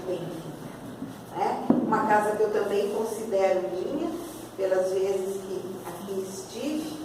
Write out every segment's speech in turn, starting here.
bem-vinda. Né? Uma casa que eu também considero minha, pelas vezes que aqui estive,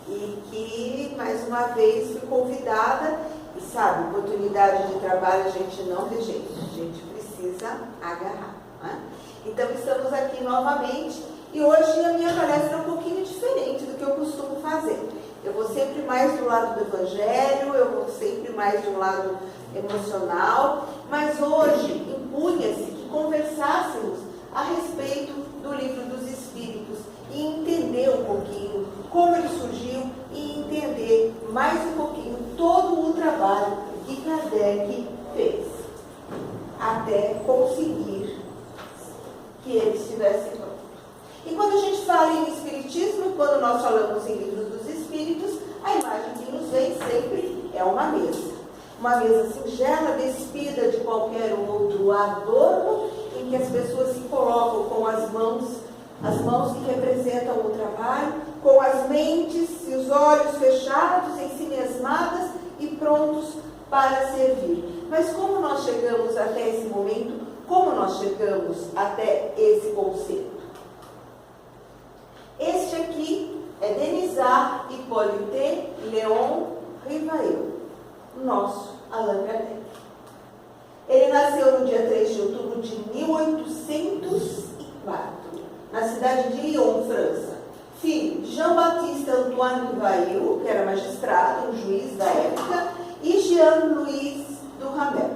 e que, mais uma vez, fui convidada, e sabe, oportunidade de trabalho a gente não rejeita, a gente precisa agarrar. Né? Então, estamos aqui novamente, e hoje a minha palestra é um pouquinho diferente do que eu costumo fazer. Eu vou sempre mais do lado do Evangelho, eu vou sempre mais do lado emocional, mas hoje impunha-se que conversássemos a respeito do Livro dos Espíritos e entender um pouquinho como ele surgiu e entender mais um pouquinho todo o trabalho que Kardec fez, até conseguir que ele estivesse pronto. E quando a gente fala em Espiritismo, quando nós falamos em Livro dos Espíritos, a imagem que nos vem sempre é uma mesa. Uma mesa singela, despida de qualquer outro adorno, em que as pessoas se colocam com as mãos que representam o trabalho, com as mentes e os olhos fechados, ensimesmadas e prontos para servir. Mas como nós chegamos até esse momento? Como nós chegamos até esse conceito? Este aqui é Denisard Hippolyte Léon Rivail, nosso Allan Kardec. Ele nasceu no dia 3 de outubro de 1804, na cidade de Lyon, França. Filho de Jean-Baptiste Antoine Rivail, que era magistrado, um juiz da época, e Jean-Louis Duhamel.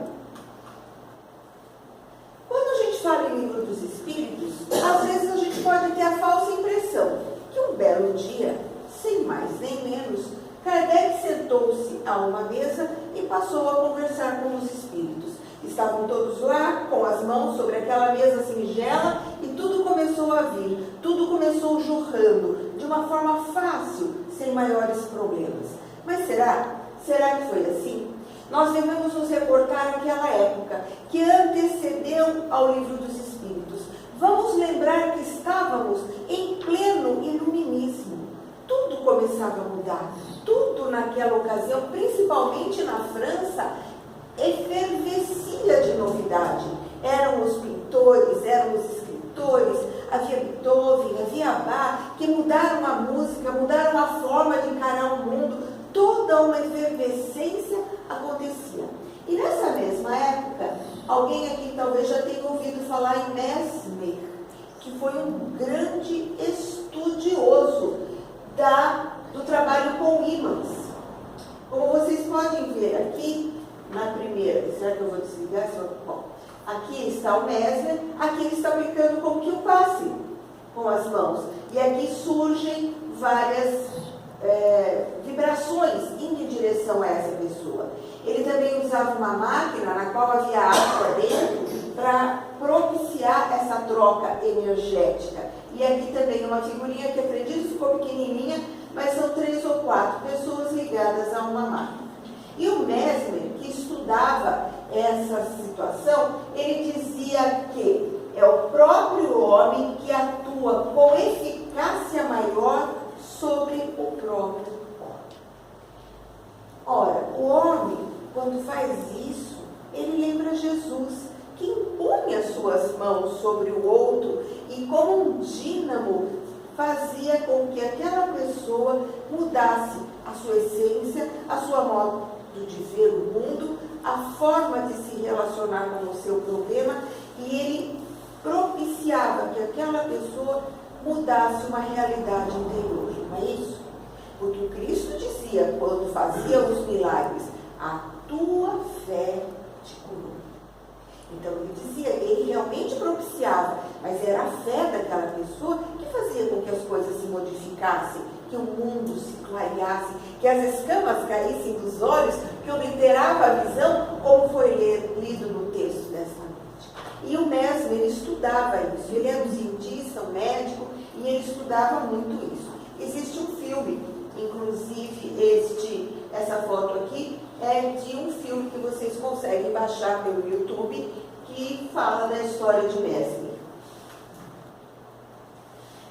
Quando a gente fala em Livro dos Espíritos, às vezes a gente pode ter a falsa impressão que um belo dia, sem mais nem menos, Kardec sentou-se a uma mesa e passou a conversar com os espíritos. Estavam todos lá, com as mãos sobre aquela mesa singela, e tudo começou a vir, tudo começou jorrando, de uma forma fácil, sem maiores problemas. Mas será? Será que foi assim? Nós devemos nos reportar àquela época, que antecedeu ao Livro dos Espíritos. Vamos lembrar que estávamos em pleno iluminismo. Tudo começava a mudar, tudo naquela ocasião, principalmente na França, efervescia de novidade. Eram os pintores, eram os escritores, havia Beethoven, havia Bach, que mudaram a música, mudaram a forma de encarar o mundo, toda uma efervescência acontecia. E nessa mesma época, alguém aqui talvez já tenha ouvido falar em Mesmer, que foi um grande estudioso do trabalho com ímãs. Como vocês podem ver aqui, na primeira, será que eu vou desligar? Bom, aqui está o Mesmer, aqui ele está brincando com que o passe com as mãos. E aqui surgem várias vibrações indo em direção a essa pessoa. Ele também usava uma máquina na qual havia água dentro para propiciar essa troca energética. E aqui também uma figurinha que acredito ficou pequenininha, mas são 3 ou 4 pessoas ligadas a uma máquina. E o Mesmer, que estudava essa situação, ele dizia que é o próprio homem que atua com eficácia maior sobre o próprio homem. Ora, o homem, quando faz isso, ele lembra Jesus, que impunha suas mãos sobre o outro e, como um dínamo, fazia com que aquela pessoa mudasse a sua essência, a sua modo de ver o mundo, a forma de se relacionar com o seu problema, e ele propiciava que aquela pessoa mudasse uma realidade interior. Não é isso? Porque Cristo dizia, quando fazia os milagres, a tua fé te curou. Então ele dizia, ele realmente propiciava, mas era a fé daquela pessoa que fazia com que as coisas se modificassem, que o mundo se clareasse, que as escamas caíssem dos olhos, que obliterava a visão, como foi lido no texto desta noite. E o Mesmer, ele estudava isso, ele era um cientista, um médico, e ele estudava muito isso. Existe um filme, inclusive essa foto aqui é de um filme que vocês conseguem baixar pelo YouTube, que fala da história de Mesmer.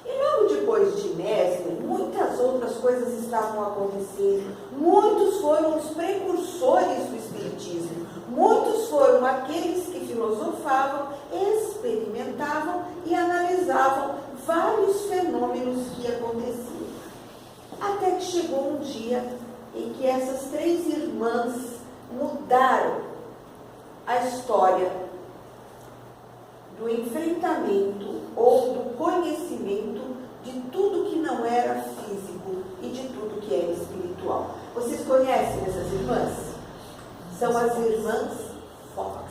E logo depois de Mesmer, muitas outras coisas estavam acontecendo. Muitos foram os precursores do Espiritismo. Muitos foram aqueles que filosofavam, experimentavam e analisavam vários fenômenos que aconteciam. Até que chegou um dia em que essas 3 irmãs mudaram a história do enfrentamento ou do conhecimento de tudo que não era físico e de tudo que era espiritual. Vocês conhecem essas irmãs? São as irmãs Fox.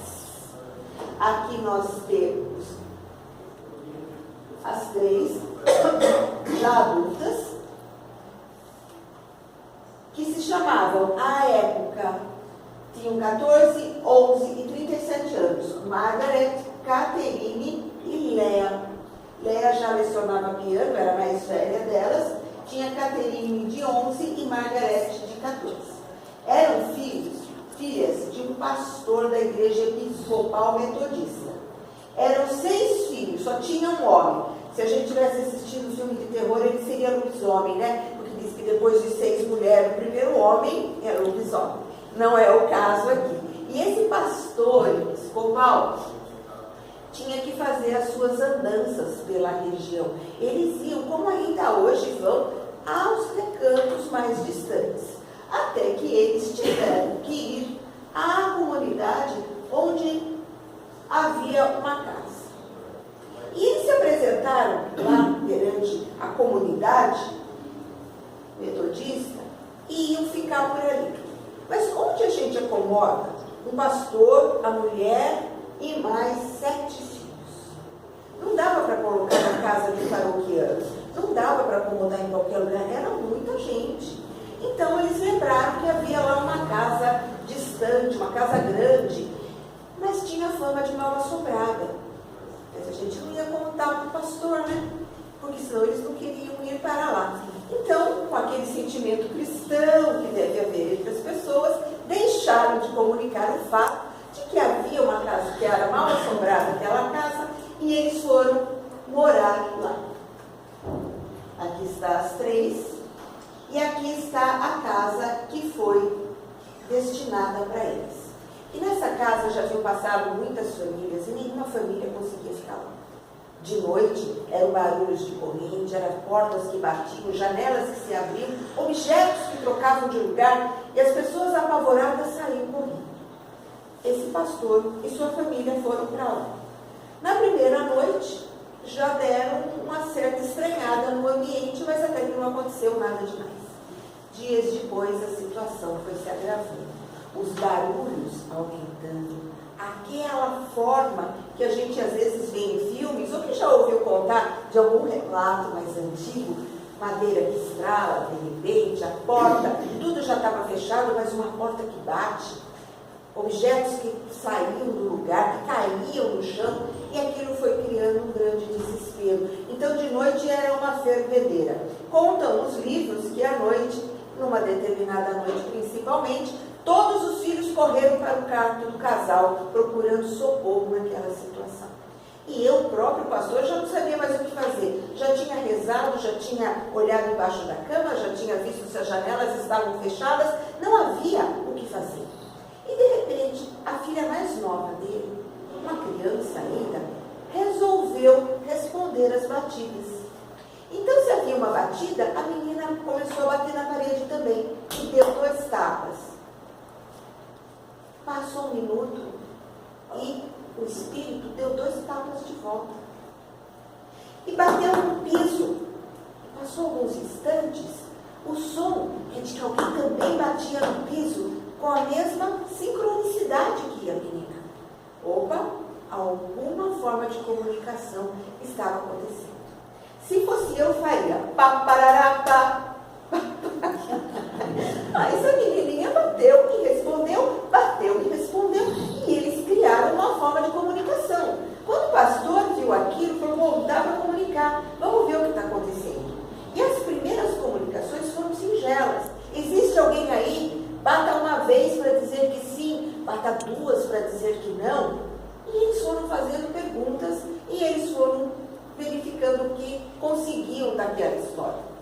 Aqui nós temos as 3 já adultas, que se chamavam, à época, tinham 14, 11 e 37 anos. Margaret, Catherine e Lea. Lea já lecionava piano, era a mais velha delas. Tinha Catherine de 11 e Margaret de 14. Eram filhas de um pastor da igreja episcopal metodista. Eram 6 filhos, só tinha um homem. Se a gente tivesse assistido o filme de terror, ele seria lobisomem, né? Porque diz que depois de 6 mulheres, o primeiro homem era lobisomem. Não é o caso aqui. E esse pastor episcopal tinha que fazer as suas andanças pela região. Eles iam, como ainda hoje vão, aos recantos mais distantes. Até que eles tiveram que ir à comunidade onde havia uma casa. E eles se apresentaram lá perante a comunidade metodista e iam ficar por ali. Mas onde a gente acomoda um pastor, a mulher e mais 7 filhos? Não dava para colocar na casa de paroquianos, não dava para acomodar em qualquer lugar, era muita gente. Então eles lembraram que havia lá uma casa distante, uma casa grande, mas tinha fama de mal assombrada. Mas a gente não ia contar para o pastor, né? Porque senão eles não queriam ir para lá. Então, com aquele sentimento cristão que deve haver entre as pessoas, deixaram de comunicar o fato de que havia uma casa que era mal assombrada, aquela casa, e eles foram morar lá. Aqui está as 3, e aqui está a casa que foi destinada para eles. E nessa casa já tinham passado muitas famílias, e nenhuma família conseguia ficar lá. De noite, eram barulhos de corrente, eram portas que batiam, janelas que se abriam, objetos que trocavam de lugar, e as pessoas apavoradas saíam correndo. Esse pastor e sua família foram para lá. Na primeira noite, já deram uma certa estranhada no ambiente, mas até que não aconteceu nada demais. Dias depois, a situação foi se agravando. Os barulhos aumentando. Aquela forma que a gente às vezes vê em filmes, ou que já ouviu contar de algum relato mais antigo, madeira que estrala, de repente, a porta, tudo já estava fechado, mas uma porta que bate, objetos que saíam do lugar, que caíam no chão, e aquilo foi criando um grande desespero. Então, de noite era uma fervedeira. Contam os livros que à noite, numa determinada noite principalmente, todos os filhos correram para o quarto do casal, procurando socorro naquela situação. E eu, próprio pastor, já não sabia mais o que fazer. Já tinha rezado, já tinha olhado embaixo da cama, já tinha visto se as janelas estavam fechadas, não havia o que fazer. E de repente, a filha mais nova dele, uma criança ainda, resolveu responder às batidas. Então, se havia uma batida, a menina começou a bater na parede também, e deu 2 tapas. Passou 1 minuto e o espírito deu 2 tapas de volta. E bateu no piso. Passou alguns instantes, o som é de que alguém também batia no piso com a mesma sincronicidade que a menina. Opa, alguma forma de comunicação estava acontecendo. Se fosse eu, faria papararapá. Mas a menininha bateu e respondeu, e eles criaram uma forma de comunicação. Quando o pastor viu aquilo, falou, bom, dá para comunicar, vamos ver o que está acontecendo. E as primeiras comunicações foram singelas. Existe alguém aí? Bata uma vez para dizer que sim, bata 2 para dizer que não. E eles foram fazendo perguntas e eles foram verificando o que conseguiam daquela história.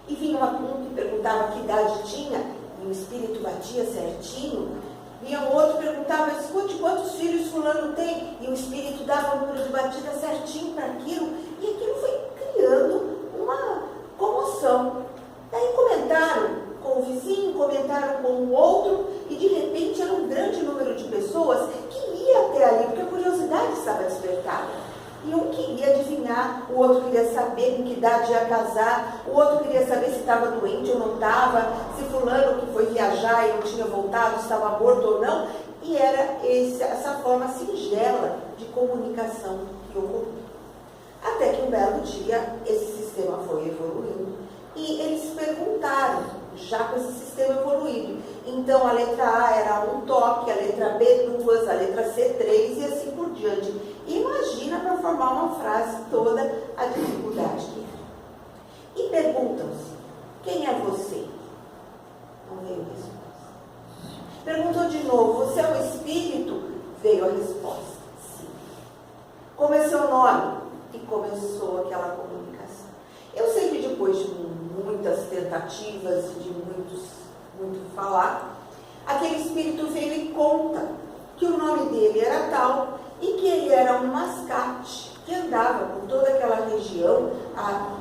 E vinha um que perguntava que idade tinha, e o espírito batia certinho, E o outro perguntava, escute, quantos filhos fulano tem? E o espírito dava o número de batida certinho para aquilo. E aquilo foi criando uma comoção. Daí comentaram com o vizinho, comentaram com o outro, e de repente era um grande número de pessoas que ia até ali, porque a curiosidade estava despertada. E um queria adivinhar, o outro queria saber com que idade ia casar, o outro queria saber se estava doente ou não estava, se fulano que foi viajar e não tinha voltado, estava morto ou não. E era essa forma singela de comunicação que ocorreu. Até que um belo dia esse sistema foi evoluindo e eles perguntaram, já com esse sistema evoluído. Então a letra A era um toque, a letra B duas, a letra C três e assim por diante. Imagina para formar uma frase toda a dificuldade que é. E perguntam-se, quem é você? Não veio resposta. Perguntou de novo, você é um espírito? Veio a resposta, sim. Como é seu nome? E começou aquela comunicação. Eu sei que depois de muitas tentativas, de muito falar, aquele espírito veio e conta que o nome dele era tal e que ele era um mascate que andava por toda aquela região há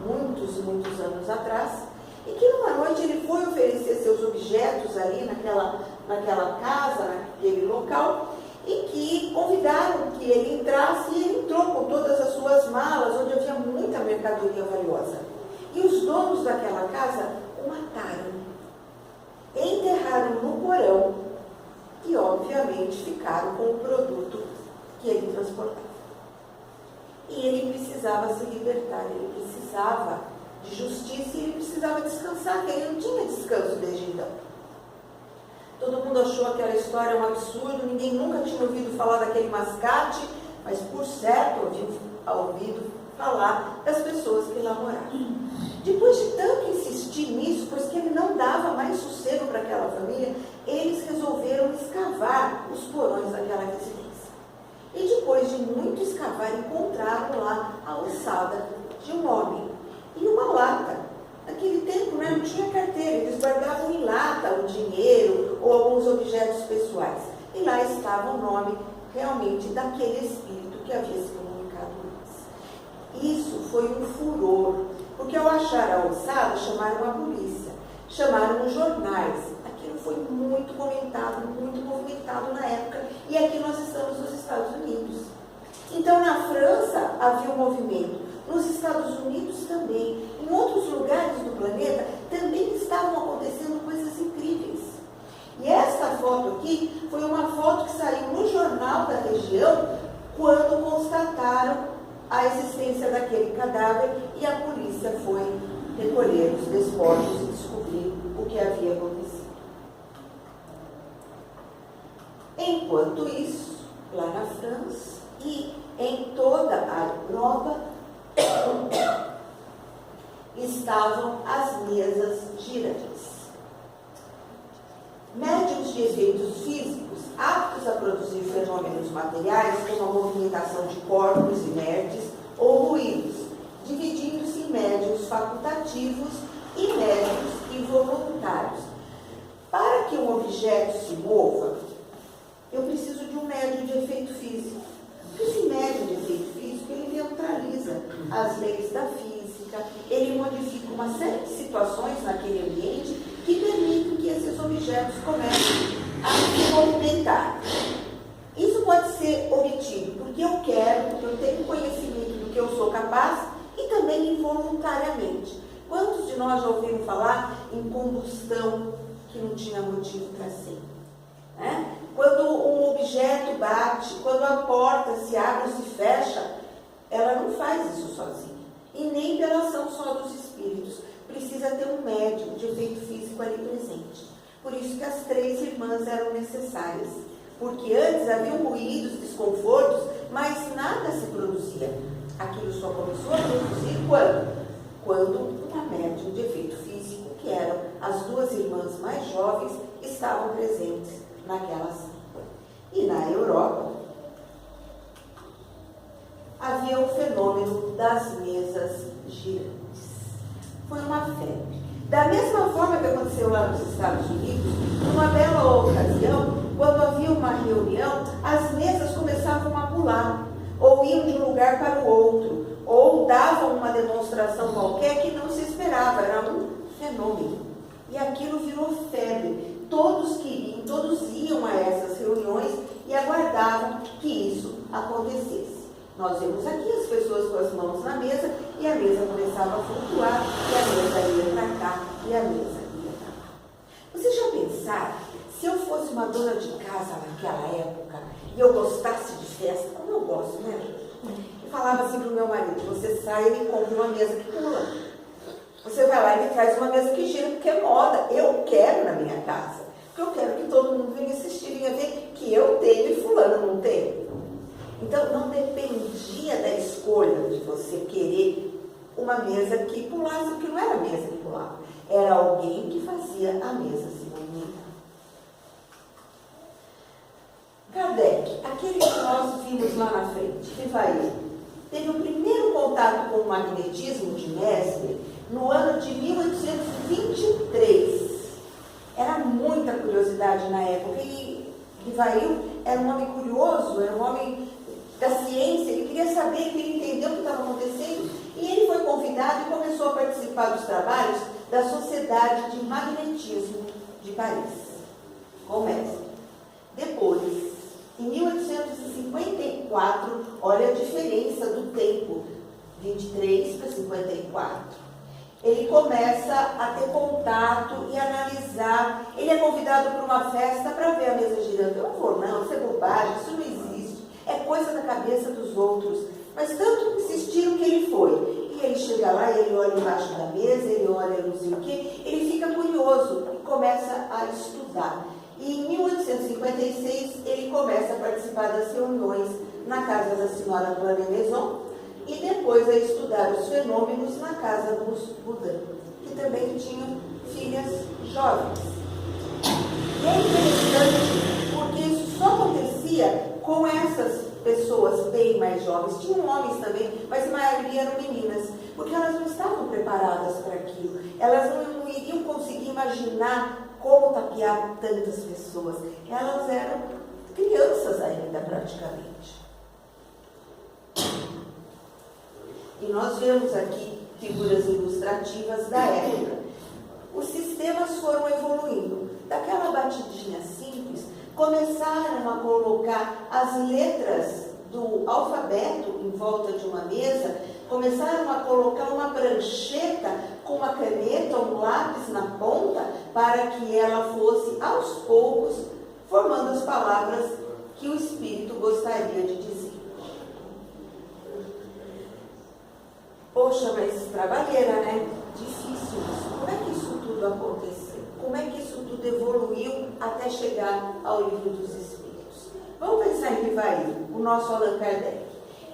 muitos anos atrás e que numa noite ele foi oferecer seus objetos ali naquela casa, naquele local, e que convidaram que ele entrasse, e ele entrou com todas as suas malas, onde havia muita mercadoria valiosa. E os donos daquela casa o mataram, enterraram no porão e, obviamente, ficaram com o produto que ele transportava. E ele precisava se libertar, ele precisava de justiça e ele precisava descansar, porque ele não tinha descanso desde então. Todo mundo achou aquela história um absurdo, ninguém nunca tinha ouvido falar daquele mascate, mas por certo ouvido falar das pessoas que lá moravam. Depois de tanto insistir nisso, pois que ele não dava mais sossego para aquela família, eles resolveram escavar os porões daquela residência. E depois de muito escavar, encontraram lá a ossada de um homem e uma lata. Naquele tempo, não tinha carteira, eles guardavam em lata o dinheiro ou alguns objetos pessoais. E lá estava o nome realmente daquele espírito que havia se comunicado antes. Isso foi um furor, porque ao achar a ossada, chamaram a polícia, chamaram os jornais. Aquilo foi muito comentado, muito movimentado na época, e aqui nós estamos nos Estados Unidos. Então, na França havia um movimento, nos Estados Unidos também, em outros lugares do planeta também estavam acontecendo coisas incríveis. E esta foto aqui foi uma foto que saiu no jornal da região quando constataram a existência daquele cadáver e a polícia foi recolher os despojos e descobrir o que havia acontecido. Enquanto isso, lá na França e em toda a Europa, estavam as mesas girantes. Médiuns de efeitos físicos aptos a produzir fenômenos materiais como a movimentação de corpos inertes ou ruídos, dividindo-se em médiuns facultativos e médiuns involuntários. Para que um objeto se mova, eu preciso de um médium de efeito físico. Esse médium de efeito físico, ele neutraliza as leis da física, ele modifica uma série de situações naquele ambiente que permitem que esses objetos comecem a se movimentar. Isso pode ser obtido porque eu quero, porque eu tenho conhecimento do que eu sou capaz e também involuntariamente. Quantos de nós já ouviram falar em combustão que não tinha motivo para ser? Quando um objeto bate, quando a porta se abre ou se fecha, ela não faz isso sozinha. E nem pela ação só dos espíritos. Precisa ter um médium de efeito físico ali presente. Por isso que as 3 irmãs eram necessárias. Porque antes haviam ruídos, desconfortos, mas nada se produzia. Aquilo só começou a produzir quando? Quando uma médium de efeito físico, que eram as 2 irmãs mais jovens, estavam presentes naquela sala. E na Europa, havia o fenômeno das mesas girantes. Foi uma febre. Da mesma forma que aconteceu lá nos Estados Unidos, numa bela ocasião, reunião, as mesas começavam a pular, ou iam de um lugar para o outro, ou davam uma demonstração qualquer que não se esperava, era um fenômeno. E aquilo virou febre. Todos queriam, todos iam a essas reuniões e aguardavam que isso acontecesse. Nós vemos aqui as pessoas com as mãos na mesa, e a mesa começava a flutuar, e a mesa ia para cá, e a mesa ia para lá. Vocês já pensaram, se eu fosse uma dona de casa naquela época, e eu gostasse de festa, como eu gosto, né? Eu falava assim para o meu marido: você sai e me compra uma mesa que pula. Você vai lá e me traz uma mesa que gira, porque é moda. Eu quero na minha casa. Porque eu quero que todo mundo venha assistir, venha ver que eu tenho e fulano não tem. Então, não dependia da escolha de você querer uma mesa que pulasse, porque não era a mesa que pulava. Era alguém que fazia a mesa se movimentar. Kardec, aquele que nós vimos lá na frente, Rivail, teve o primeiro contato com o magnetismo de Mesmer no ano de 1823. Era muita curiosidade na época, e Rivail era um homem curioso, era um homem da ciência, ele queria saber, ele queria entender o que estava acontecendo, e ele foi convidado e começou a participar dos trabalhos da Sociedade de Magnetismo de Paris, com Mesmer. Depois, em 1854, olha a diferença do tempo, 23 para 54. Ele começa a ter contato e analisar. Ele é convidado para uma festa para ver a mesa girando. Eu não vou não, isso é bobagem, isso não existe. É coisa da cabeça dos outros. Mas tanto insistiram que ele foi. E ele chega lá, ele olha embaixo da mesa, ele olha não sei o quê, ele fica curioso e começa a estudar. E em 1856 ele começa a participar das reuniões na casa da senhora Antoine Maison, e depois a estudar os fenômenos na casa dos Boudin, que também tinham filhas jovens. E é interessante porque isso só acontecia com essas pessoas bem mais jovens. Tinham homens também, mas a maioria eram meninas, porque elas não estavam preparadas para aquilo. Elas não iriam conseguir imaginar como tapear tantas pessoas. Elas eram crianças ainda, praticamente. E nós vemos aqui figuras ilustrativas da época. Os sistemas foram evoluindo. Daquela batidinha simples, começaram a colocar as letras do alfabeto em volta de uma mesa, começaram a colocar uma prancheta com uma caneta, um lápis na ponta, para que ela fosse, aos poucos, formando as palavras que o espírito gostaria de dizer. Poxa, mas trabalheira, né? Difícil isso. Como é que isso tudo aconteceu? Como é que isso tudo evoluiu até chegar ao Livro dos Espíritos? Vamos pensar em Rivail, o nosso Allan Kardec.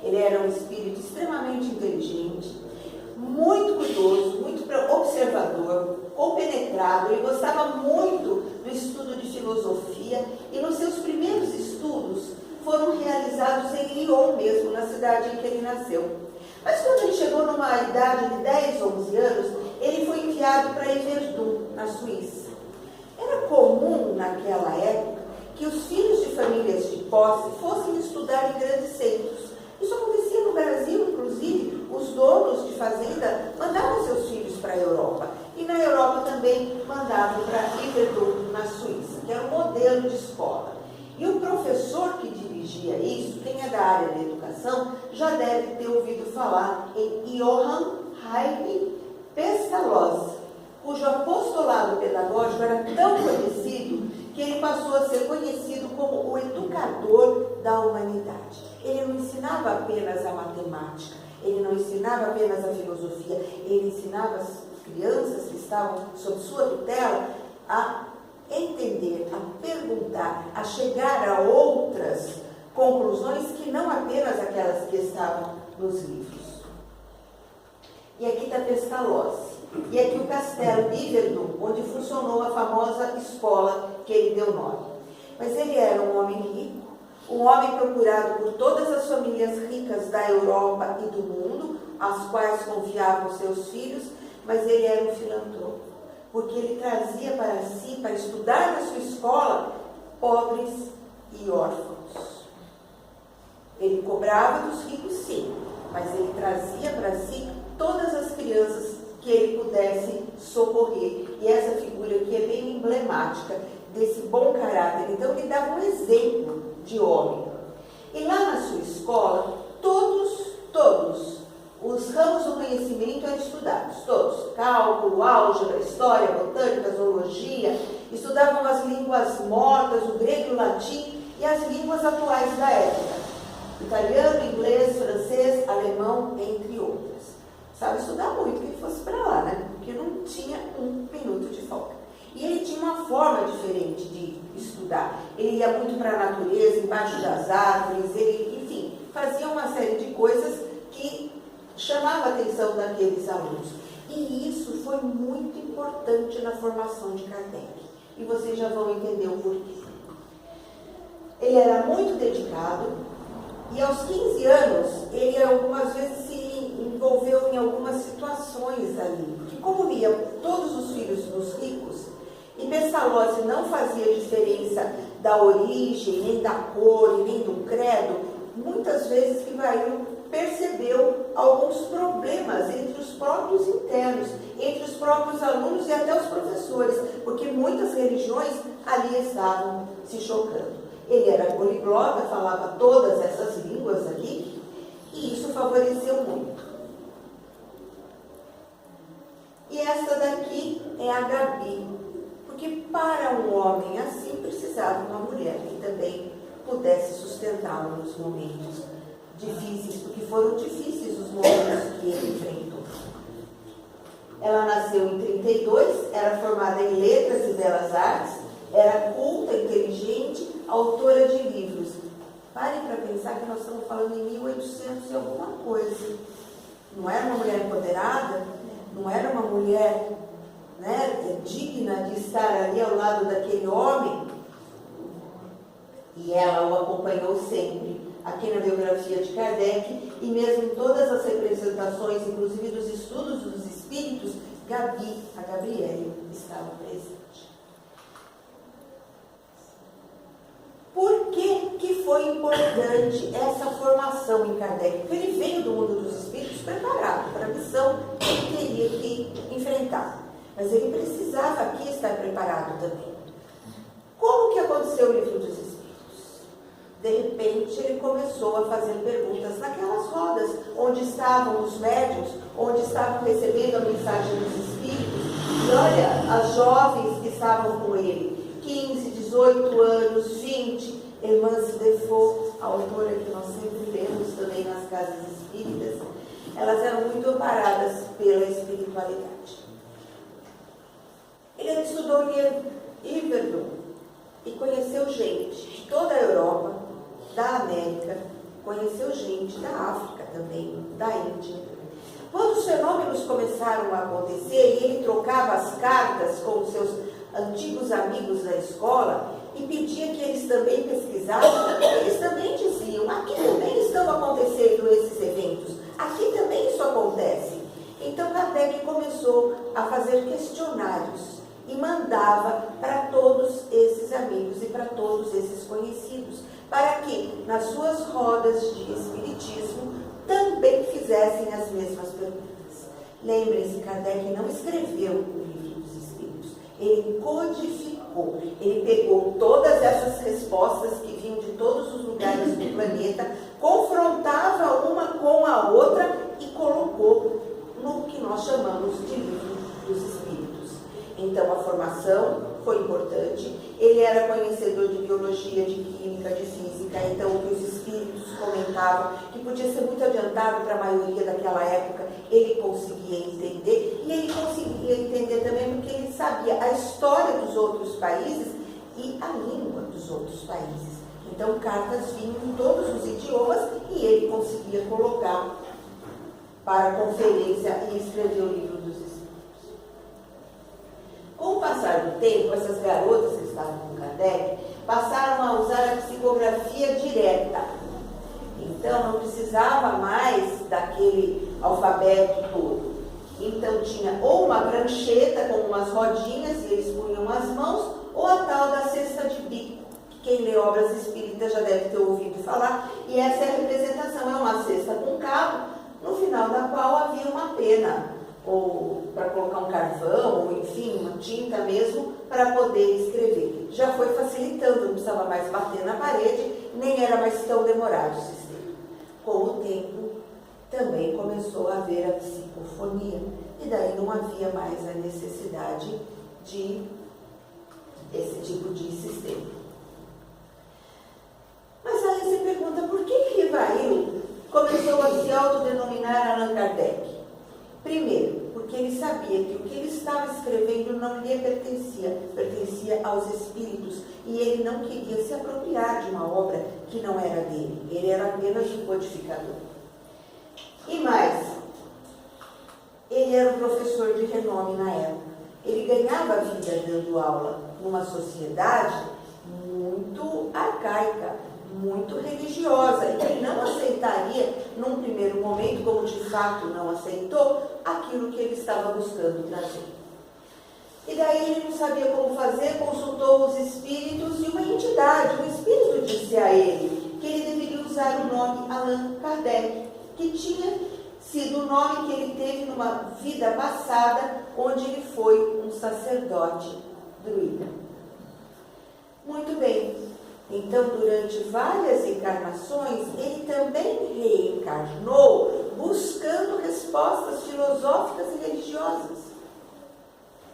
Ele era um espírito extremamente inteligente, muito curioso, muito observador, compenetrado. Ele gostava muito do estudo de filosofia, e nos seus primeiros estudos foram realizados em Lyon mesmo, na cidade em que ele nasceu. Mas quando ele chegou numa idade de 10, 11 anos, ele foi enviado para Yverdon, na Suíça. Era comum naquela época que os filhos de famílias de posse fossem estudar em grandes centros. Isso acontecia no Brasil, inclusive, os donos de fazenda mandavam seus filhos para a Europa. E na Europa também mandavam para Yverdon, na Suíça, que era um modelo de escola. E o professor que dirigia isso, quem é da área da educação, já deve ter ouvido falar em Johann Haydn Pestalozzi, cujo apostolado pedagógico era tão conhecido que ele passou a ser conhecido como o educador da humanidade. Ele não ensinava apenas a matemática, ele não ensinava apenas a filosofia, ele ensinava as crianças que estavam sob sua tutela a entender, a perguntar, a chegar a outras conclusões que não apenas aquelas que estavam nos livros. E aqui está Pestalozzi. E aqui o castelo de Yverdon, onde funcionou a famosa escola que ele deu nome. Mas ele era um homem rico, um homem procurado por todas as famílias ricas da Europa e do mundo, as quais confiavam seus filhos, mas ele era um filantropo, porque ele trazia para si, para estudar na sua escola, pobres e órfãos. Ele cobrava dos ricos, sim, mas ele trazia para si todas as crianças que ele pudesse socorrer. E essa figura aqui é bem emblemática desse bom caráter. Então, ele dava um exemplo de homem. E lá na sua escola, todos os ramos do conhecimento eram estudados, todos. Cálculo, álgebra, história, botânica, zoologia. Estudavam as línguas mortas, o grego e o latim, e as línguas atuais da época. Italiano, inglês, francês, alemão, entre outras. Sabe estudar muito que ele fosse para lá, né? Porque não tinha um minuto de folga. E ele tinha uma forma diferente de estudar. Ele ia muito para a natureza, embaixo das árvores, ele, enfim, fazia uma série de coisas que chamava a atenção daqueles alunos. E isso foi muito importante na formação de Kardec. E vocês já vão entender o porquê. Ele era muito dedicado e aos 15 anos, ele algumas vezes se envolveu em algumas situações ali. Que como via todos os filhos dos ricos, e Pestalozzi não fazia diferença da origem, nem da cor, nem do credo, muitas vezes Vivarinho percebeu alguns problemas entre os próprios internos, entre os próprios alunos e até os professores, porque muitas religiões ali estavam se chocando. Ele era poliglota, falava todas essas línguas ali, e isso favoreceu muito. E essa daqui é a Gabi, porque para um homem assim precisava uma mulher que também pudesse sustentá-lo nos momentos difíceis, porque foram difíceis os momentos que ele enfrentou. Ela nasceu em 32, era formada em letras e belas artes, era culta, inteligente, autora de livros. Parem para pensar que nós estamos falando em 1800 e alguma coisa. Não era uma mulher empoderada, não era uma mulher, né, digna de estar ali ao lado daquele homem. E ela o acompanhou sempre, aqui na biografia de Kardec, e mesmo em todas as representações, inclusive dos estudos dos espíritos, Gabi, a Gabriele, estava presente. Por que foi importante essa formação em Kardec? Porque ele veio do mundo dos espíritos preparado para a missão que ele teria que enfrentar. Mas ele precisava aqui estar preparado também. Como que aconteceu o livro dos espíritos? De repente, ele começou a fazer perguntas naquelas rodas, onde estavam os médiuns, onde estavam recebendo a mensagem dos espíritos. E olha, as jovens que estavam com ele, 15, 18 anos, 20, Hermance Defoe, a autora que nós sempre lemos também nas casas espíritas, elas eram muito amparadas pela espiritualidade. Ele estudou em Yverdon e conheceu gente de toda a Europa, da América, conheceu gente da África também, da Índia. Quando os fenômenos começaram a acontecer e ele trocava as cartas com os seus antigos amigos da escola e pedia que eles também pesquisassem, eles também diziam, aqui também estão acontecendo esses eventos, aqui também isso acontece. Então Kardec começou a fazer questionários e mandava para todos esses amigos e para todos esses conhecidos, para que nas suas rodas de espiritismo também fizessem as mesmas perguntas. Lembrem-se, Kardec não escreveu o livro dos espíritos, ele codificou, ele pegou todas essas respostas que vinham de todos os lugares do planeta, confrontava uma com a outra e colocou no que nós chamamos de livro dos espíritos. Então a formação foi importante, ele era conhecedor de biologia, de química, de física, então o que os espíritos comentavam, que podia ser muito adiantado para a maioria daquela época, ele conseguia entender, e ele conseguia entender também porque ele sabia a história dos outros países e a língua dos outros países. Então cartas vinham em todos os idiomas e ele conseguia colocar para a conferência e escrever o livro dos espíritos. Com o passar do tempo, essas garotas que estavam com Kardec passaram a usar a psicografia direta. Então, não precisava mais daquele alfabeto todo. Então, tinha ou uma prancheta com umas rodinhas e eles punham as mãos, ou a tal da cesta de bico, Quem lê obras espíritas já deve ter ouvido falar, e essa é a representação, é uma cesta com cabo, no final da qual havia uma pena, ou para colocar um carvão, ou enfim, uma tinta mesmo, para poder escrever. Já foi facilitando, não precisava mais bater na parede, nem era mais tão demorado o sistema. Com o tempo, também começou a haver a psicofonia, e daí não havia mais a necessidade de esse tipo de sistema. Mas aí você pergunta, por que Rivail começou a se autodenominar Allan Kardec? Primeiro, porque ele sabia que o que ele estava escrevendo não lhe pertencia aos espíritos, e ele não queria se apropriar de uma obra que não era dele, ele era apenas um codificador. E mais, ele era um professor de renome na época. Ele ganhava vida dando aula numa sociedade muito arcaica, muito religiosa, e ele não aceitaria, num primeiro momento, como de fato não aceitou, aquilo que ele estava buscando trazer. E daí ele não sabia como fazer, consultou os espíritos, e uma entidade, um espírito disse a ele que ele deveria usar o nome Allan Kardec, que tinha sido o nome que ele teve numa vida passada, onde ele foi um sacerdote druida. Muito bem. Então, durante várias encarnações, ele também reencarnou buscando respostas filosóficas e religiosas.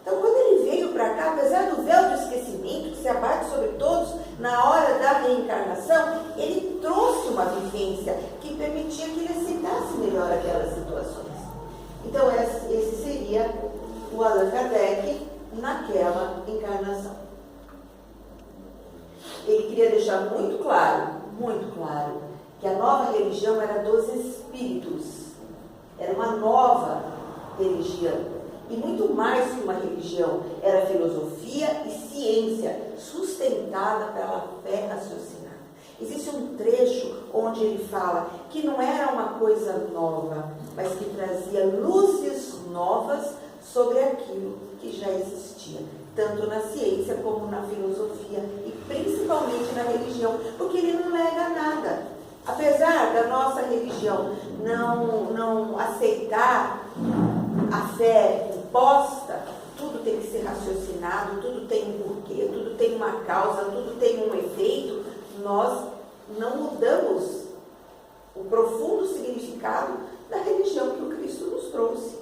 Então, quando ele veio para cá, apesar do véu do esquecimento que se abate sobre todos na hora da reencarnação, ele trouxe uma vivência que permitia que ele aceitasse melhor aquelas situações. Então, esse seria o Allan Kardec naquela encarnação. Ele queria deixar muito claro, que a nova religião era dos espíritos. Era uma nova religião. E muito mais que uma religião, era filosofia e ciência, sustentada pela fé raciocinada. Existe um trecho onde ele fala que não era uma coisa nova, mas que trazia luzes novas sobre aquilo que já existia, tanto na ciência como na filosofia e principalmente na religião, porque ele não nega nada. Apesar da nossa religião não aceitar a fé imposta, tudo tem que ser raciocinado, tudo tem um porquê, tudo tem uma causa, tudo tem um efeito, nós não mudamos o profundo significado da religião que o Cristo nos trouxe.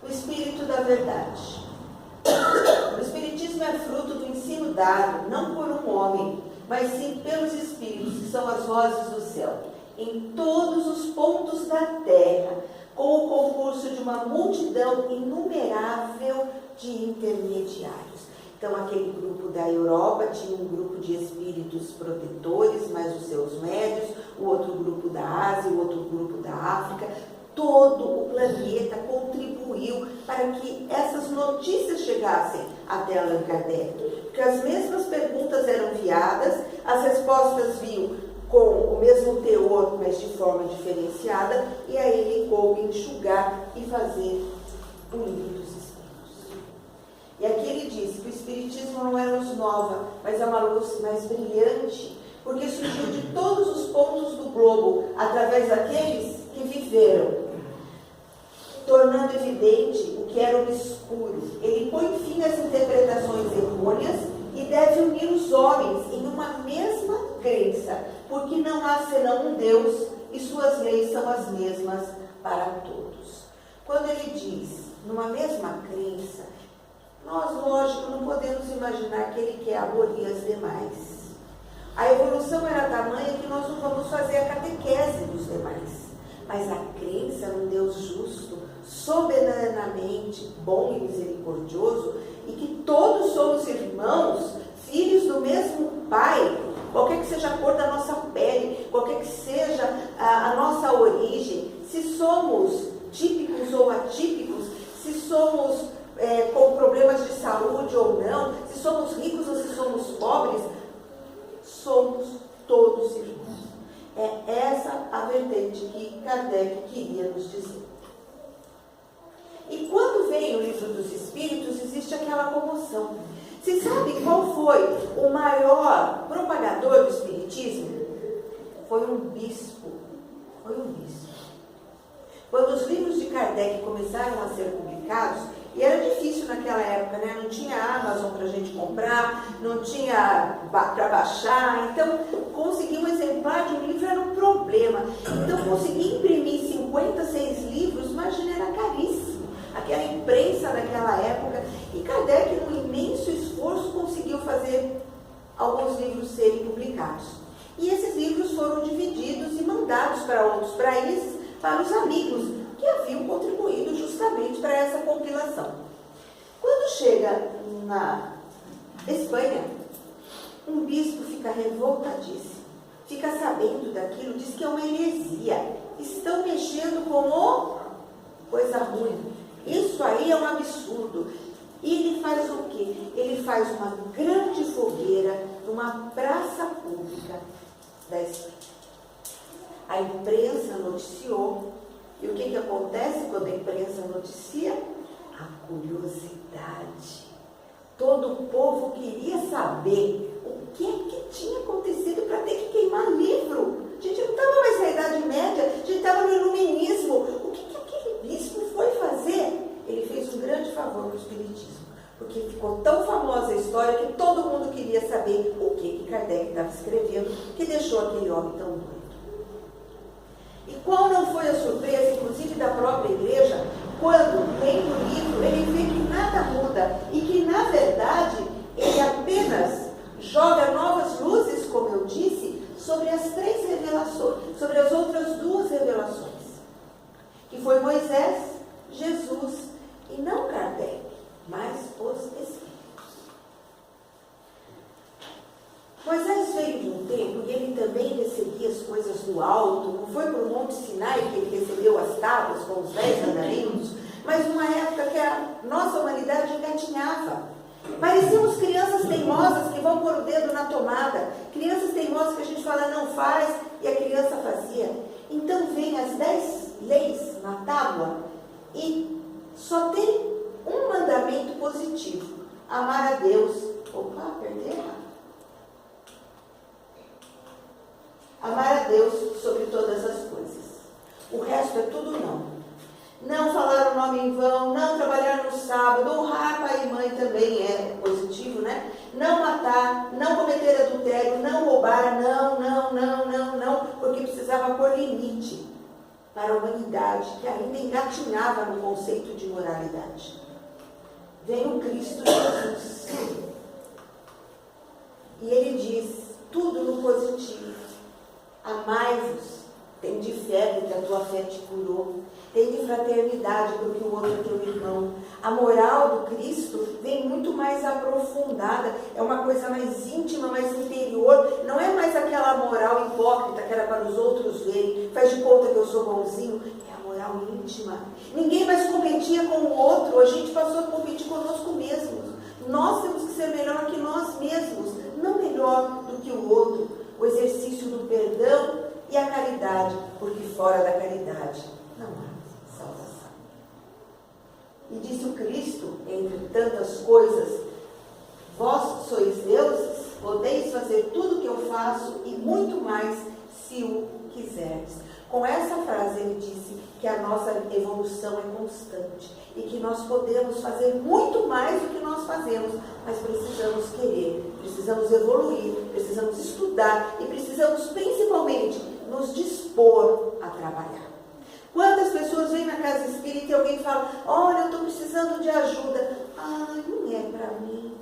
O Espírito da Verdade. O Espiritismo é fruto do ensino dado, não por um homem, mas sim pelos Espíritos, que são as vozes do céu, em todos os pontos da terra, com o concurso de uma multidão inumerável de intermediários. Então, aquele grupo da Europa tinha um grupo de espíritos protetores, mais os seus médios, o outro grupo da Ásia, o outro grupo da África. Todo o planeta contribuiu para que essas notícias chegassem até Allan Kardec. Porque as mesmas perguntas eram enviadas, as respostas vinham com o mesmo teor, mas de forma diferenciada, e aí ele coube enxugar e fazer o livro dos Espíritos. E aqui ele diz que o Espiritismo não é luz nova, mas é uma luz mais brilhante, porque surgiu de todos os pontos do globo, através daqueles que viveram, tornando evidente o que era obscuro. Ele põe fim às interpretações errôneas e deve unir os homens em uma mesma crença, porque não há senão um Deus e suas leis são as mesmas para todos. Quando ele diz numa mesma crença, nós, lógico, não podemos imaginar que ele quer abolir as demais. A evolução era tamanha que nós não vamos fazer a catequese dos demais. Mas a crença num Deus justo, soberanamente bom e misericordioso, e que todos somos irmãos, filhos do mesmo Pai, qualquer que seja a cor da nossa pele, qualquer que seja a nossa origem, se somos típicos ou atípicos, se somos com problemas de saúde ou não, se somos ricos ou se somos pobres, somos todos irmãos. É essa a vertente que Kardec queria nos dizer. E quando vem o Livro dos Espíritos, existe aquela comoção. Vocês sabem qual foi o maior propagador do Espiritismo? Foi um bispo. Foi um bispo. Quando os livros de Kardec começaram a ser publicados, e era difícil naquela época, né? Não tinha Amazon para a gente comprar, não tinha para baixar, então conseguir um exemplar de um livro era um problema. Então conseguir imprimir 56 livros, imagina, era caríssimo. Aquela imprensa daquela época, e Kardec, num imenso esforço, conseguiu fazer alguns livros serem publicados. E esses livros foram divididos e mandados para outros países, para os amigos que haviam contribuído justamente para essa compilação. Quando chega na Espanha, um bispo fica revoltadíssimo, fica sabendo daquilo, diz que é uma heresia, estão mexendo com coisa ruim, isso aí é um absurdo. E ele faz o quê? Ele faz uma grande fogueira numa praça pública da Espanha. A imprensa noticiou. E o que acontece quando a imprensa noticia? A curiosidade. Todo o povo queria saber o que tinha acontecido para ter que queimar livro. A gente não estava mais na Idade Média, a gente estava no Iluminismo. O que aquele bispo foi fazer? Ele fez um grande favor para o Espiritismo, porque ficou tão famosa a história que todo mundo queria saber o que Kardec estava escrevendo, que deixou aquele homem tão doido. E qual não foi a surpresa, inclusive da própria igreja, quando, lendo o livro, ele vê que nada muda e que, na verdade, ele apenas joga novas luzes, como eu disse, sobre as 3 revelações, sobre as outras 2 revelações, que foi Moisés, Jesus e não Kardec, mas os Espíritos. Moisés veio de um tempo e ele também recebia as coisas do alto, não foi para o Monte Sinai que ele recebeu as tábuas com os 10 mandamentos, mas numa época que a nossa humanidade engatinhava. Parecíamos crianças teimosas que vão pôr o dedo na tomada, crianças teimosas que a gente fala não faz e a criança fazia. Então vem as 10 leis na tábua e só tem um mandamento positivo: amar a Deus. Opa, perdi errado. Amar a Deus sobre todas as coisas. O resto é tudo não. Não falar o nome em vão, não trabalhar no sábado, honrar pai e mãe também é positivo, né? Não matar, não cometer adultério, não roubar, não, porque precisava pôr limite para a humanidade, que ainda engatinhava no conceito de moralidade. Vem o Cristo Jesus. E ele diz, tudo no positivo. Amai-vos, tem de fé, porque a tua fé te curou. Tem de fraternidade, porque o outro é teu irmão. A moral do Cristo vem muito mais aprofundada, é uma coisa mais íntima, mais interior. Não é mais aquela moral hipócrita que era para os outros verem, faz de conta que eu sou bonzinho. É a moral íntima. Ninguém mais competia com o outro, a gente passou a competir conosco mesmos. Nós temos que ser melhor que nós mesmos, não melhor do que o outro. O exercício do perdão e a caridade, porque fora da caridade não há salvação. E disse o Cristo, entre tantas coisas, vós sois deuses, podeis fazer tudo o que eu faço e muito mais, se o quiserdes. Com essa frase ele disse que a nossa evolução é constante e que nós podemos fazer muito mais do que nós fazemos, mas precisamos querer, precisamos evoluir, precisamos estudar e precisamos principalmente nos dispor a trabalhar. Quantas pessoas vêm na casa espírita e alguém fala, olha, eu estou precisando de ajuda. Não é para mim.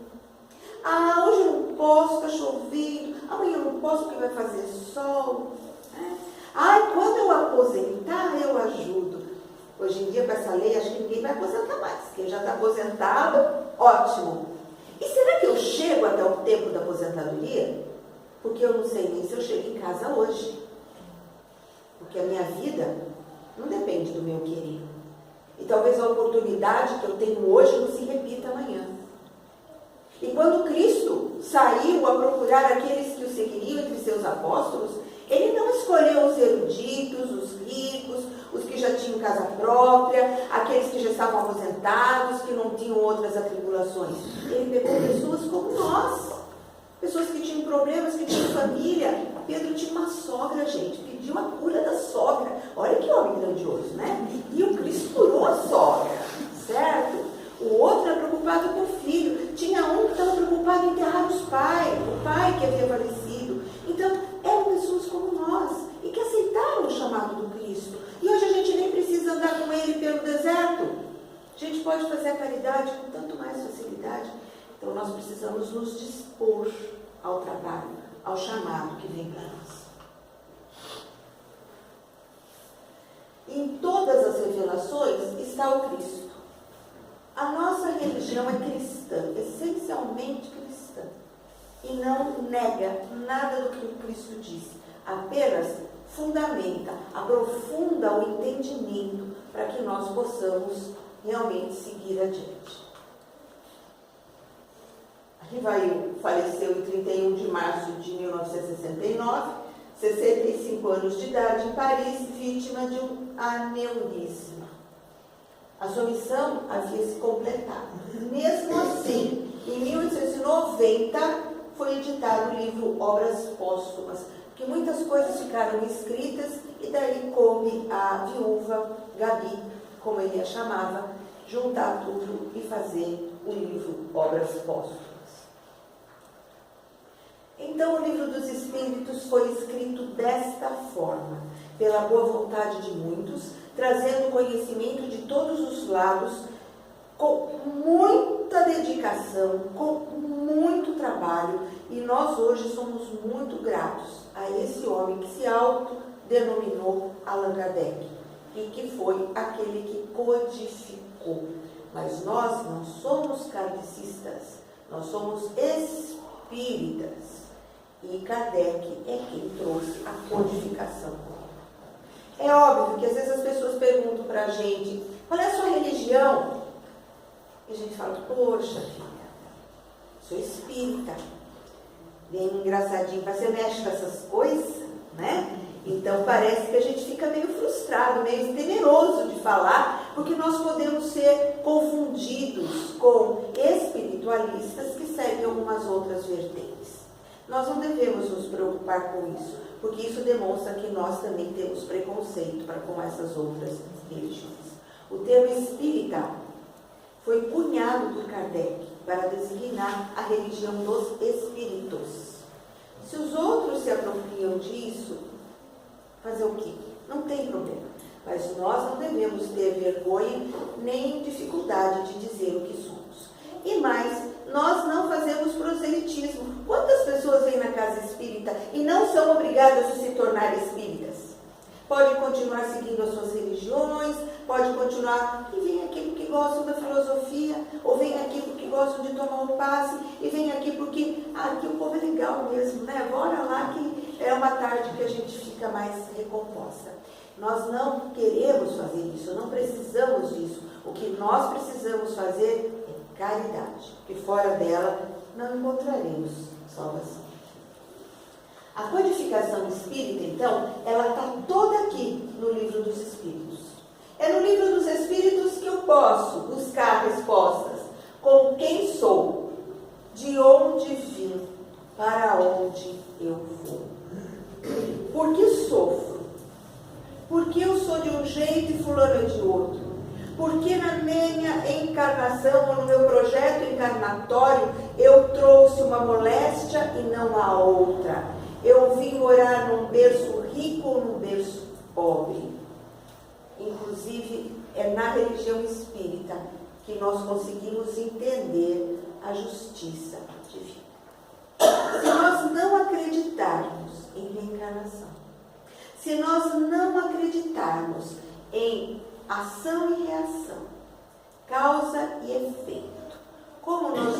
Hoje eu não posso, está chovendo. Amanhã eu não posso porque vai fazer sol. Quando eu aposentar, eu ajudo. Hoje em dia, com essa lei, acho que ninguém vai aposentar mais. Quem já está aposentado, ótimo. E será que eu chego até o tempo da aposentadoria? Porque eu não sei nem se eu chego em casa hoje. Porque a minha vida não depende do meu querer. E talvez a oportunidade que eu tenho hoje não se repita amanhã. E quando Cristo saiu a procurar aqueles que o seguiriam entre seus apóstolos, Ele não escolheu os eruditos, os ricos, os que já tinham casa própria, aqueles que já estavam aposentados, que não tinham outras atribulações. Ele pegou pessoas como nós, pessoas que tinham problemas, que tinham família. Pedro tinha uma sogra, gente, pediu a cura da sogra. Olha que homem grandioso, né? E o Cristo curou a sogra, certo? O outro era preocupado com o filho. Tinha um que estava preocupado em enterrar o pai que havia falecido. Então, eram pessoas como nós e que aceitaram o chamado do Cristo. E hoje a gente nem precisa andar com ele pelo deserto. A gente pode fazer a caridade com tanto mais facilidade. Então, nós precisamos nos dispor ao trabalho, ao chamado que vem para nós. Em todas as revelações está o Cristo. A nossa religião é cristã, essencialmente cristã, e não nega nada do que o Cristo disse, apenas fundamenta, aprofunda o entendimento para que nós possamos realmente seguir adiante. Rivail faleceu em 31 de março de 1969, 65 anos de idade, em Paris, vítima de um aneurisma. A sua missão havia se completado. Mesmo assim, em 1890, foi editado o livro Obras Póstumas, que muitas coisas ficaram escritas, e daí coube a viúva Gabi, como ele a chamava, juntar tudo e fazer o livro Obras Póstumas. Então, o Livro dos Espíritos foi escrito desta forma, pela boa vontade de muitos, trazendo conhecimento de todos os lados, com muita dedicação, com muito trabalho, e nós hoje somos muito gratos a esse homem que se autodenominou Allan Kardec, e que foi aquele que codificou. Mas nós não somos kardecistas, nós somos espíritas. E Kardec é quem trouxe a codificação. É óbvio que às vezes as pessoas perguntam para a gente, qual é a sua religião? E a gente fala, poxa filha, sou espírita. Bem engraçadinho, você mexe com essas coisas, né? Então parece que a gente fica meio frustrado, meio temeroso de falar, porque nós podemos ser confundidos com espiritualistas que seguem algumas outras vertentes. Nós não devemos nos preocupar com isso, porque isso demonstra que nós também temos preconceito para com essas outras religiões. O termo espírita foi cunhado por Kardec para designar a religião dos espíritos. Se os outros se apropriam disso, fazer o quê? Não tem problema. Mas nós não devemos ter vergonha nem dificuldade de dizer o que somos. E mais, nós não fazemos proselitismo. Quantas pessoas vêm na casa espírita e não são obrigadas a se tornar espíritas? Pode continuar seguindo as suas religiões, pode continuar, e vem aqui porque gostam da filosofia, ou vem aqui porque gostam de tomar um passe, e vem aqui porque, aqui o povo é legal mesmo, né? Bora lá que é uma tarde que a gente fica mais recomposta. Nós não queremos fazer isso, não precisamos disso. O que nós precisamos fazer é caridade, porque fora dela não encontraremos salvação. A codificação espírita, então, ela está toda aqui no Livro dos Espíritos. É no Livro dos Espíritos que eu posso buscar respostas. Com quem sou? De onde vim? Para onde eu vou? Por que sofro? Por que eu sou de um jeito e fulano é de outro? Por que na minha encarnação ou no meu projeto encarnatório eu trouxe uma moléstia e não a outra? Eu vim morar num berço rico ou num berço pobre? Inclusive, é na religião espírita que nós conseguimos entender a justiça divina. Se nós não acreditarmos em reencarnação, se nós não acreditarmos em ação e reação, causa e efeito, como nós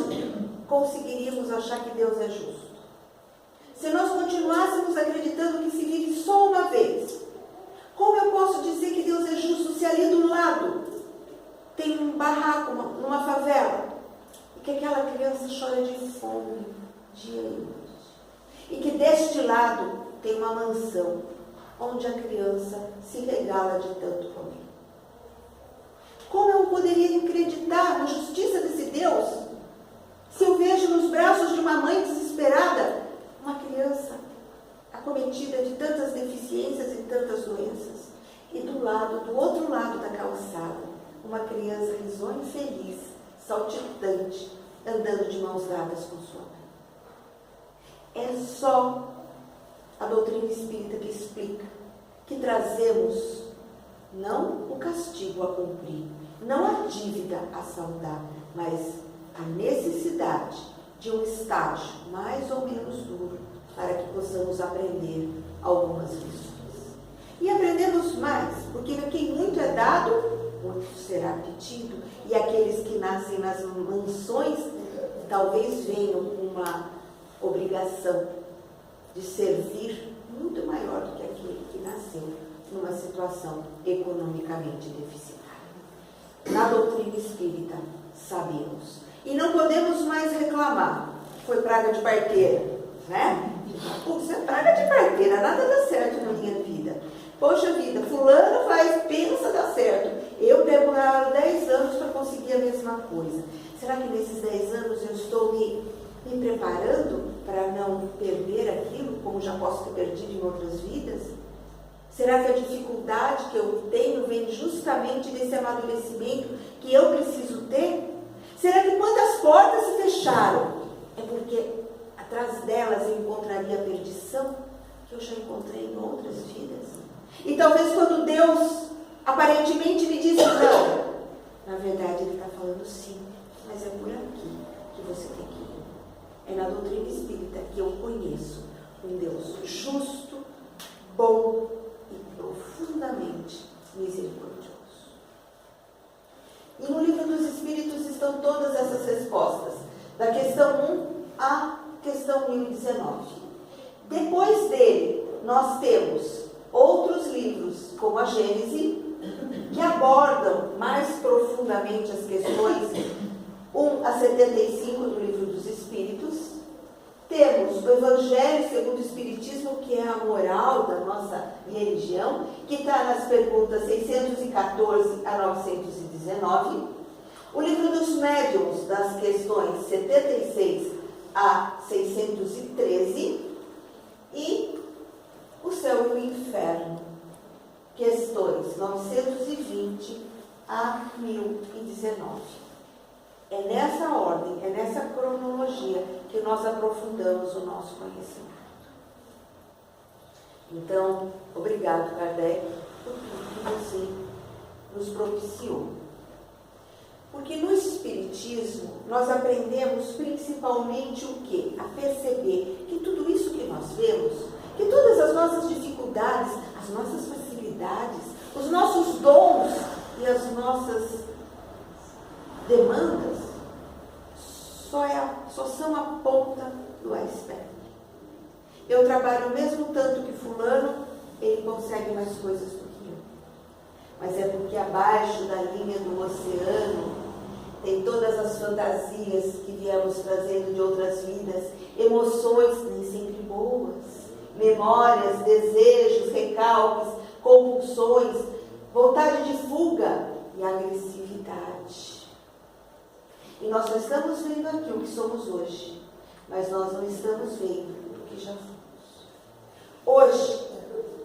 conseguiríamos achar que Deus é justo? Se nós continuássemos acreditando que se vive só uma vez, como eu posso dizer que Deus é justo se ali do lado tem um barraco, numa favela, e que aquela criança chora de fome dia e noite? E que deste lado tem uma mansão onde a criança se regala de tanto comer. Como eu poderia acreditar na justiça desse Deus se eu vejo nos braços de uma mãe desesperada uma criança acometida de tantas deficiências e tantas doenças, e do outro lado da calçada, uma criança risonha e feliz, saltitante, andando de mãos dadas com sua mãe? É só a doutrina espírita que explica que trazemos não o castigo a cumprir, não a dívida a saldar, mas a necessidade de um estágio mais ou menos duro para que possamos aprender algumas lições. E aprendemos mais, porque a quem muito é dado, muito será pedido, e aqueles que nascem nas mansões talvez venham com uma obrigação de servir muito maior do que aquele que nasceu numa situação economicamente deficitária. Na doutrina espírita, sabemos. E não podemos mais reclamar. Foi praga de parteira, né? Isso é praga de parteira, nada dá certo na minha vida. Poxa vida, fulano pensa dar certo. Eu demoro 10 anos para conseguir a mesma coisa. Será que nesses 10 anos eu estou me preparando para não perder aquilo, como já posso ter perdido em outras vidas? Será que a dificuldade que eu tenho vem justamente desse amadurecimento que eu preciso ter? Será que quantas portas se fecharam é porque atrás delas eu encontraria a perdição que eu já encontrei em outras vidas? E talvez quando Deus aparentemente me diz não, na verdade Ele está falando sim, mas é por aqui que você tem que ir. É na doutrina espírita que eu conheço um Deus justo, bom e profundamente misericordioso. E no livro dos Espíritos estão todas essas respostas, da questão 1 à questão 1019. Depois dele, nós temos outros livros, como a Gênese, que abordam mais profundamente as questões 1 a 75 do livro dos Espíritos. Temos o Evangelho segundo o Espiritismo, que é a moral da nossa religião, que está nas perguntas 614 a 919. O livro dos Médiuns, das questões 76 a 613. E o Céu e o Inferno, questões 920 a 1019. É nessa ordem, é nessa cronologia que nós aprofundamos o nosso conhecimento. Então, obrigado, Kardec, por tudo que você nos propiciou. Porque no Espiritismo nós aprendemos principalmente o quê? A perceber que tudo isso que nós vemos, que todas as nossas dificuldades, as nossas facilidades, os nossos dons e as nossas demandas só são a ponta do iceberg. Eu trabalho o mesmo tanto que fulano, ele consegue mais coisas do que eu. Mas é porque abaixo da linha do oceano tem todas as fantasias que viemos trazendo de outras vidas, emoções nem sempre boas, memórias, desejos, recalques, compulsões, vontade de fuga e agressividade. E nós não estamos vendo aqui o que somos hoje, mas nós não estamos vendo o que já fomos. Hoje,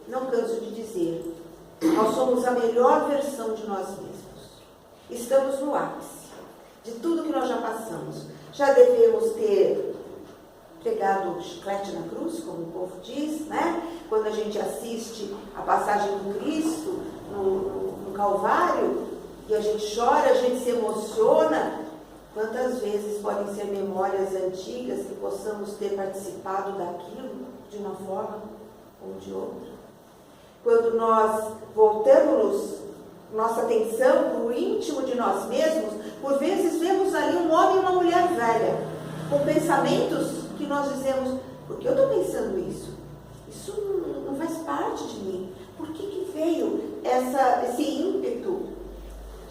não canso de dizer, nós somos a melhor versão de nós mesmos. Estamos no ápice de tudo que nós já passamos. Já devemos ter pregado chiclete na cruz, como o povo diz, né? Quando a gente assiste a passagem do Cristo no Calvário, e a gente chora, a gente se emociona. Quantas vezes podem ser memórias antigas que possamos ter participado daquilo de uma forma ou de outra? Quando nós voltamos nossa atenção para o íntimo de nós mesmos, por vezes vemos ali um homem e uma mulher velha, com pensamentos que nós dizemos, por que eu estou pensando isso? Isso não faz parte de mim. Por que veio esse ímpeto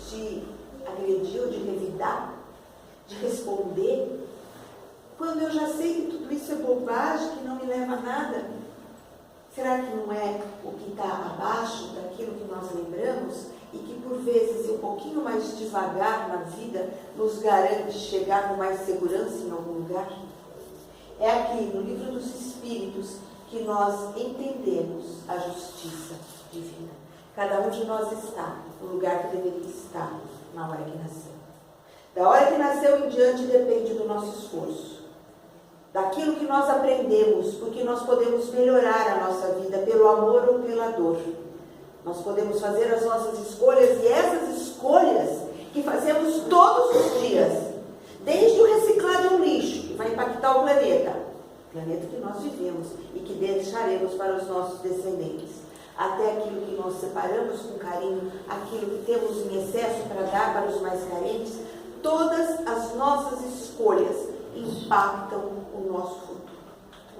de agredir ou de revidar? De responder, quando eu já sei que tudo isso é bobagem, que não me leva a nada? Será que não é o que está abaixo daquilo que nós lembramos e que por vezes um pouquinho mais devagar na vida nos garante chegar com mais segurança em algum lugar? É aqui no livro dos Espíritos que nós entendemos a justiça divina. Cada um de nós está no lugar que deveria estar na hora que nasceu. Da hora que nasceu em diante depende do nosso esforço. Daquilo que nós aprendemos, porque nós podemos melhorar a nossa vida pelo amor ou pela dor. Nós podemos fazer as nossas escolhas e essas escolhas que fazemos todos os dias, desde o reciclado é um lixo, que vai impactar o planeta que nós vivemos e que deixaremos para os nossos descendentes, até aquilo que nós separamos com carinho, aquilo que temos em excesso para dar para os mais carentes, todas as nossas escolhas impactam o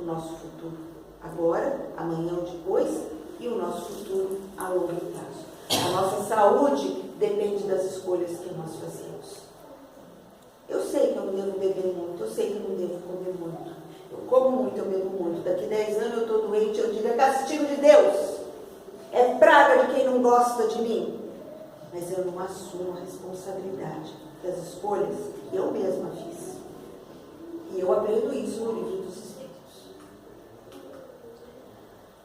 nosso futuro agora, amanhã ou depois, e o nosso futuro a longo prazo. A nossa saúde depende das escolhas que nós fazemos. Eu sei que eu não devo beber muito, eu sei que eu não devo comer muito. Eu como muito, eu bebo muito. Daqui 10 anos eu estou doente, eu digo, é castigo de Deus. É praga de quem não gosta de mim. Mas eu não assumo a responsabilidade das escolhas que eu mesma fiz. E eu aprendo isso no livro dos Espíritos.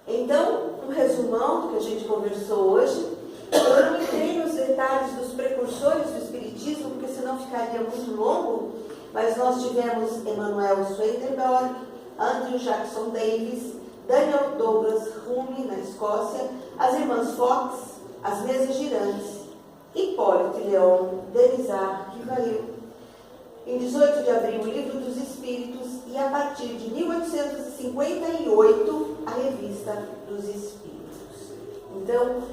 Então, um resumão do que a gente conversou hoje. Eu não entrei nos detalhes dos precursores do Espiritismo, porque senão ficaria muito longo, mas nós tivemos Emanuel Swedenborg, Andrew Jackson Davis, Daniel Douglas Hume, na Escócia, as irmãs Fox, as mesas girantes, Hipólito Leon, Denisard, Rivail. Em 18 de abril, o Livro dos Espíritos, e a partir de 1858, a Revista dos Espíritos. Então,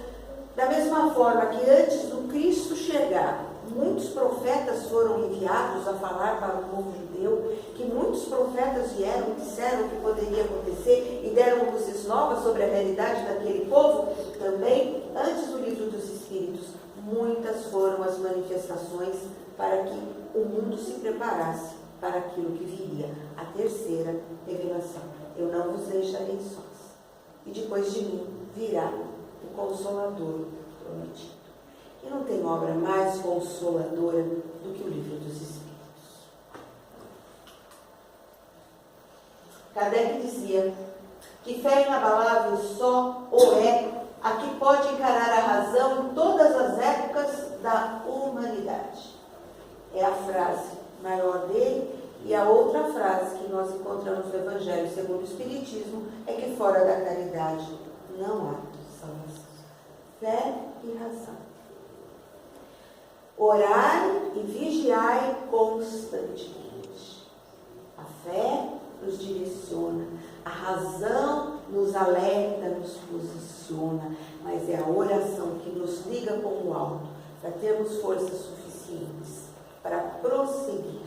da mesma forma que antes do Cristo chegar, muitos profetas foram enviados a falar para o povo judeu, que muitos profetas vieram e disseram o que poderia acontecer e deram luzes novas sobre a realidade daquele povo, também, antes do Livro dos Espíritos, muitas foram as manifestações para que o mundo se preparasse para aquilo que viria, a terceira revelação. Eu não vos deixarei sós. E depois de mim virá o Consolador prometido. E não tem obra mais consoladora do que o Livro dos Espíritos. Kardec dizia que fé inabalável só ou é a que pode encarar a razão em todas as épocas da humanidade. É a frase maior dele, e a outra frase que nós encontramos no Evangelho segundo o Espiritismo é que fora da caridade não há salvação. Fé e razão. Orai e vigiai constantemente. A fé nos direciona, a razão nos alerta, nos posiciona, mas é a oração que nos liga com o alto, para termos forças suficientes para prosseguir.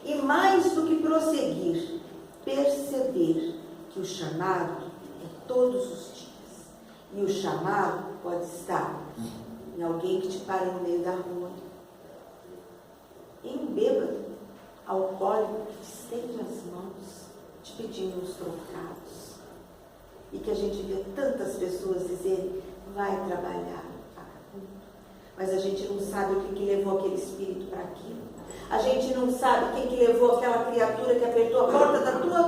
E mais do que prosseguir, perceber que o chamado é todos os dias. E o chamado pode estar em alguém que te para no meio da rua, em um bêbado, alcoólico que te estende as mãos, te pedindo uns trocados. E que a gente vê tantas pessoas dizerem, vai trabalhar, mas a gente não sabe o que levou aquele espírito para aquilo. A gente não sabe quem que levou aquela criatura que apertou a porta da tua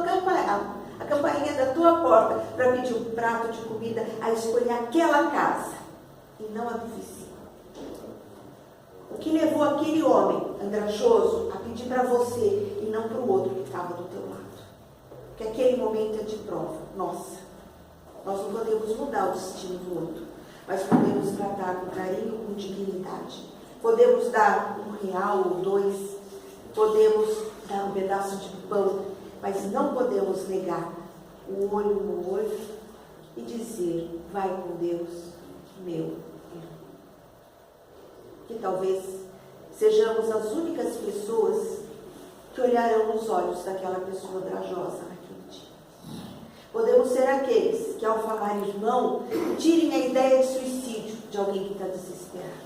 a campainha da tua porta para pedir um prato de comida, a escolher aquela casa e não a do vizinho. O que levou aquele homem andrajoso a pedir para você e não para o outro que estava do teu lado? Porque aquele momento é de prova. Nossa, nós não podemos mudar o destino do outro, mas podemos tratar com carinho, com dignidade. Podemos dar R$1 ou 2, podemos dar um pedaço de pão, mas não podemos negar o olho no olho e dizer, vai com Deus, meu irmão. Que talvez sejamos as únicas pessoas que olharão nos olhos daquela pessoa corajosa naquele dia. Podemos ser aqueles que, ao falar irmão, tirem a ideia de suicídio de alguém que está desesperado.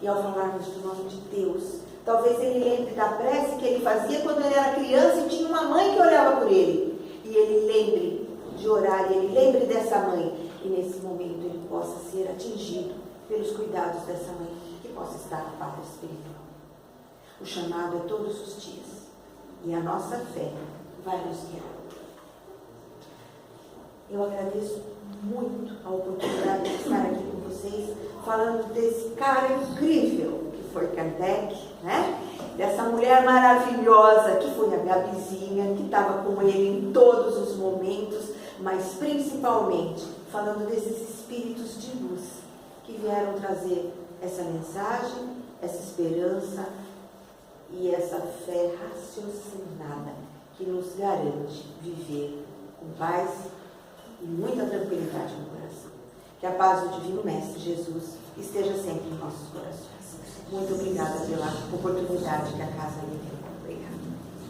E ao falarmos do nome de Deus, talvez ele lembre da prece que ele fazia quando ele era criança e tinha uma mãe que olhava por ele. E ele lembre de de orar e ele lembre dessa mãe e nesse momento ele possa ser atingido pelos cuidados dessa mãe, que possa estar no Padre espiritual. O chamado é todos os dias e a nossa fé vai nos guiar. Eu agradeço muito a oportunidade de estar aqui com vocês, falando desse cara incrível que foi Kardec, né? Dessa mulher maravilhosa que foi a Gabizinha, que estava com ele em todos os momentos, mas principalmente falando desses espíritos de luz que vieram trazer essa mensagem, essa esperança e essa fé raciocinada que nos garante viver com paz e muita tranquilidade no coração. Que a paz do Divino Mestre Jesus esteja sempre em nossos corações. Muito obrigada pela oportunidade que a casa me deu.